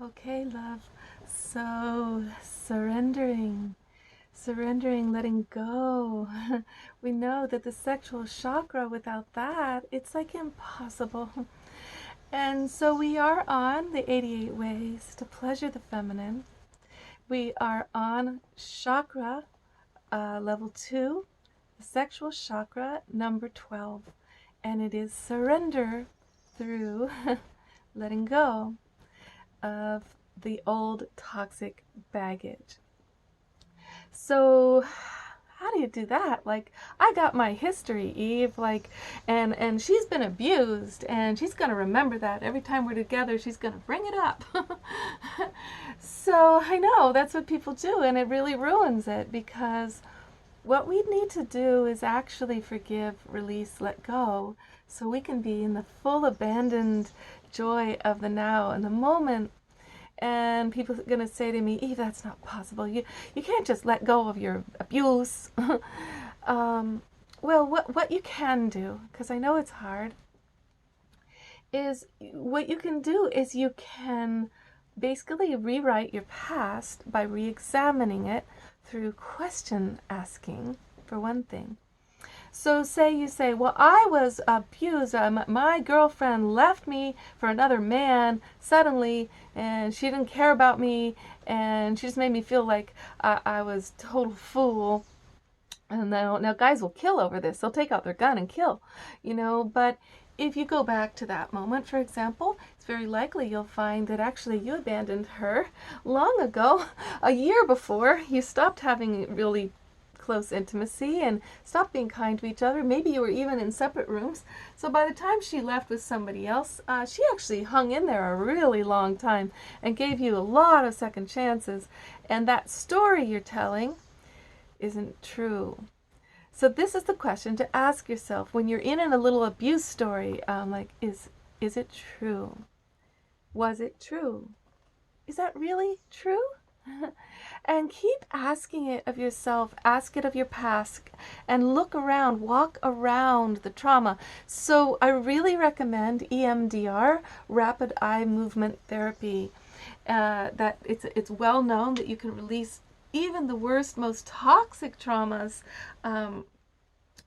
Okay, love. So, surrendering, letting go. We know that the sexual chakra, without that, it's like impossible. And so we are on the 88 ways to pleasure the feminine. We are on chakra level 2, the sexual chakra number 12. And it is surrender through letting go of the old toxic baggage. So how do you do that? Like, I got my history, Eve, like, and she's been abused, and she's going to remember that every time we're together. She's going to bring it up. So I know that's what people do, and it really ruins it, because what we need to do is actually forgive, release, let go, so we can be in the full abandoned joy of the now and the moment. And people are going to say to me, Eve, that's not possible. You can't just let go of your abuse. Well, what you can do, because I know it's hard, is what you can do is you can basically rewrite your past by re-examining it through question asking, for one thing. So say you say, well, I was abused. My girlfriend left me for another man suddenly, and she didn't care about me, and she just made me feel like I was a total fool. And now guys will kill over this. They'll take out their gun and kill, But if you go back to that moment, for example, it's very likely you'll find that actually you abandoned her long ago, a year before you stopped having really close intimacy and stopped being kind to each other. Maybe you were even in separate rooms. So by the time she left with somebody else, she actually hung in there a really long time and gave you a lot of second chances. And that story you're telling isn't true. So this is the question to ask yourself when you're in a little abuse story. Like, is it true? Was it true? Is that really true? And keep asking it of yourself, ask it of your past, and look around, walk around the trauma. So I really recommend EMDR, rapid eye movement therapy. That it's well known that you can release even the worst, most toxic traumas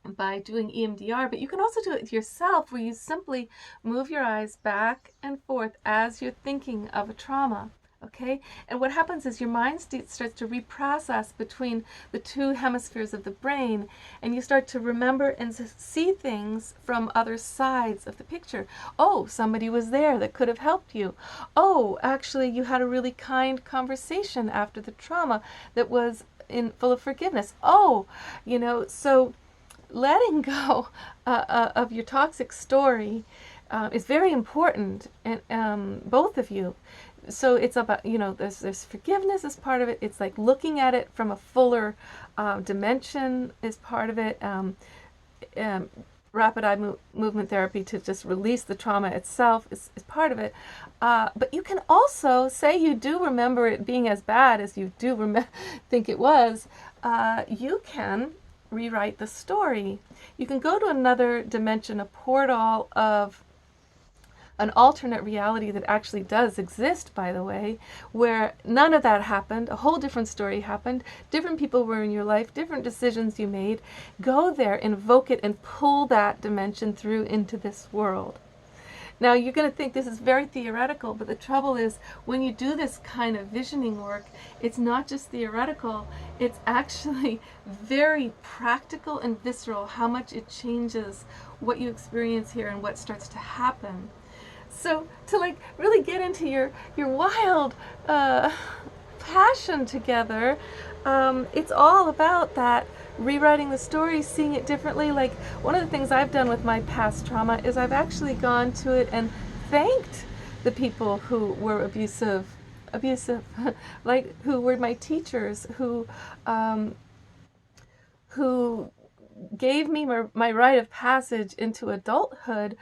by doing EMDR, but you can also do it yourself, where you simply move your eyes back and forth as you're thinking of a trauma. Okay, and what happens is your mind starts to reprocess between the two hemispheres of the brain, and you start to remember and see things from other sides of the picture. Oh, somebody was there that could have helped you. Oh, actually, you had a really kind conversation after the trauma that was full of forgiveness. Oh, so letting go of your toxic story is very important, and both of you. So it's about, there's forgiveness as part of it. It's like looking at it from a fuller dimension is part of it. Rapid eye movement therapy to just release the trauma itself is part of it. But you can also say you do remember it being as bad as you do think it was. You can rewrite the story. You can go to another dimension, a portal of an alternate reality that actually does exist, by the way, where none of that happened. A whole different story happened. Different people were in your life, different decisions you made. Go there, invoke it, and pull that dimension through into this world. Now, you're going to think this is very theoretical, but the trouble is, when you do this kind of visioning work, it's not just theoretical, it's actually very practical and visceral, how much it changes what you experience here and what starts to happen. So to really get into your wild passion together, it's all about that rewriting the story, seeing it differently. Like, one of the things I've done with my past trauma is I've actually gone to it and thanked the people who were abusive, like who were my teachers, who gave me my rite of passage into adulthood.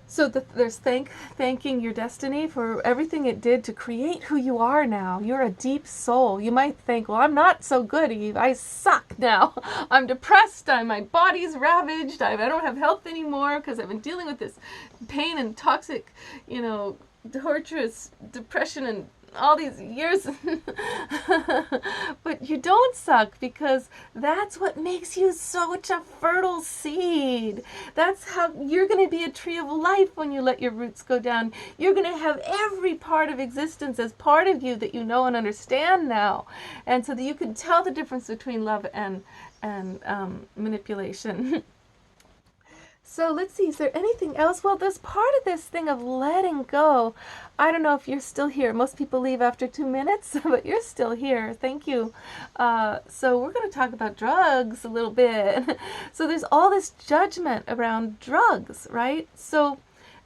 So there's thanking your destiny for everything it did to create who you are now. You're a deep soul. You might think, well, I'm not so good, Eve. I suck now. I'm depressed. My body's ravaged. I don't have health anymore because I've been dealing with this pain and toxic, torturous depression and all these years. But you don't suck, because that's what makes you such a fertile seed. That's how you're going to be a tree of life when you let your roots go down. You're going to have every part of existence as part of you that you know and understand now. And so that you can tell the difference between love and manipulation. So let's see, is there anything else? Well, there's part of this thing of letting go. I don't know if you're still here. Most people leave after 2 minutes, but you're still here. Thank you. So we're going to talk about drugs a little bit. So there's all this judgment around drugs, right? So,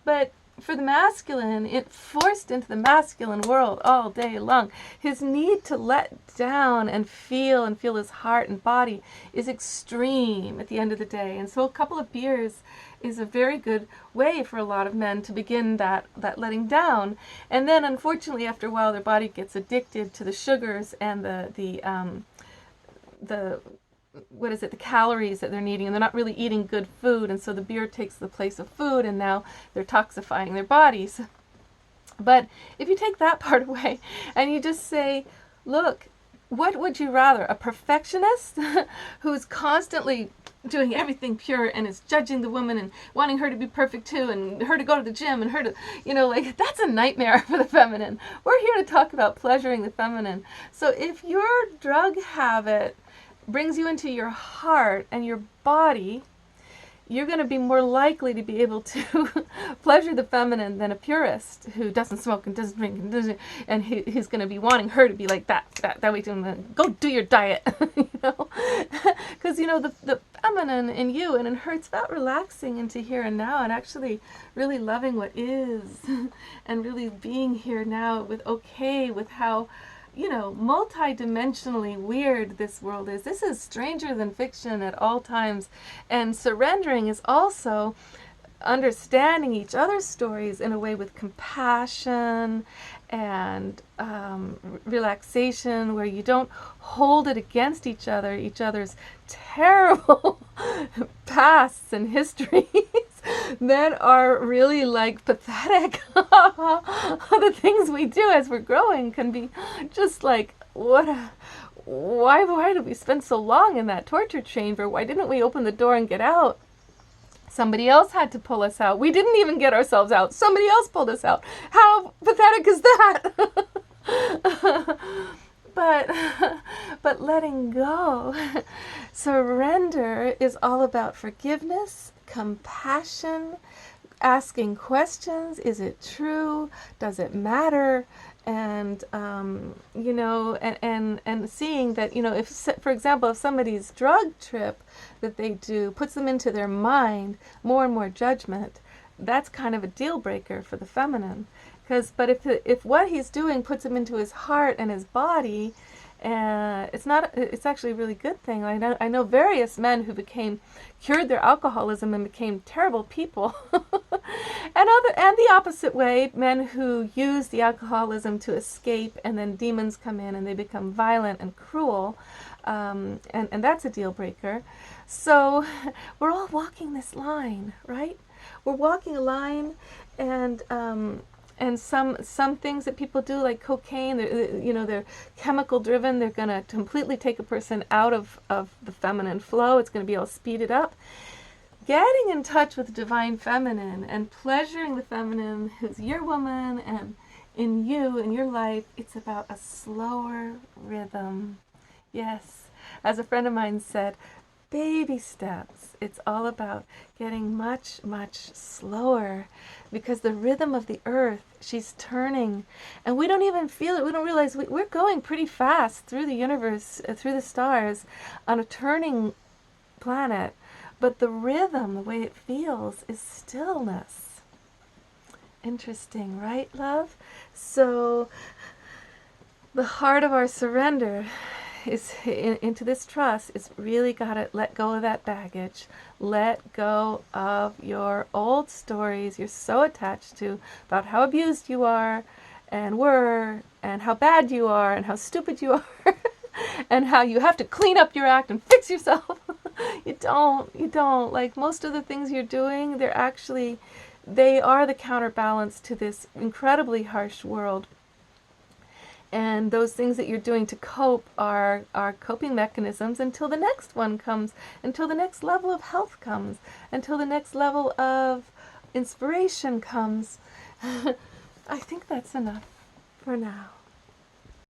but for the masculine, it forced into the masculine world all day long. His need to let down and feel his heart and body is extreme at the end of the day. And so a couple of beers is a very good way for a lot of men to begin that letting down. And then unfortunately after a while their body gets addicted to the sugars and the calories that they're needing, and they're not really eating good food, and so the beer takes the place of food, and now they're toxifying their bodies. But if you take that part away and you just say, look, what would you rather? A perfectionist who's constantly doing everything pure and is judging the woman and wanting her to be perfect too, and her to go to the gym, and her to, like, that's a nightmare for the feminine. We're here to talk about pleasuring the feminine. So if your drug habit brings you into your heart and your body, you're going to be more likely to be able to pleasure the feminine than a purist who doesn't smoke and doesn't drink and he's going to be wanting her to be like that way. Go do your diet, because the feminine in you and in her, it's about relaxing into here and now and actually really loving what is and really being here now with how multi-dimensionally weird this world is. This is stranger than fiction at all times. And surrendering is also understanding each other's stories in a way with compassion and relaxation, where you don't hold it against each other's terrible pasts and histories that are really like pathetic. The things we do as we're growing can be just like, why did we spend so long in that torture chamber? Why didn't we open the door and get out? Somebody else had to pull us out. We didn't even get ourselves out. Somebody else pulled us out. How pathetic is that? But letting go, surrender is all about forgiveness, compassion, asking questions. Is it true? Does it matter? And and seeing that, if, for example, if somebody's drug trip that they do puts them into their mind more and more judgment, that's kind of a deal breaker for the feminine. But if what he's doing puts him into his heart and his body, it's actually a really good thing. I know various men who cured their alcoholism and became terrible people. and the opposite way, men who use the alcoholism to escape, and then demons come in and they become violent and cruel, and that's a deal breaker. So we're all walking this line, right? We're walking a line, and some things that people do, like cocaine, they're chemical driven. They're going to completely take a person out of the feminine flow. It's going to be all speeded up. Getting in touch with the divine feminine and pleasuring the feminine who's your woman and in you, in your life, it's about a slower rhythm. Yes, as a friend of mine said, baby steps. It's all about getting much, much slower, because the rhythm of the earth, she's turning, and we don't even feel it. We don't realize we're going pretty fast through the universe, through the stars, on a turning planet, but the rhythm, the way it feels, is stillness. Interesting, right, love? So the heart of our surrender is into this trust is really got to let go of that baggage. Let go of your old stories you're so attached to about how abused you are and were, and how bad you are, and how stupid you are, and how you have to clean up your act and fix yourself. You don't. Like, most of the things you're doing, they're actually they are the counterbalance to this incredibly harsh world. And those things that you're doing to cope are coping mechanisms until the next one comes, until the next level of health comes, until the next level of inspiration comes. I think that's enough for now.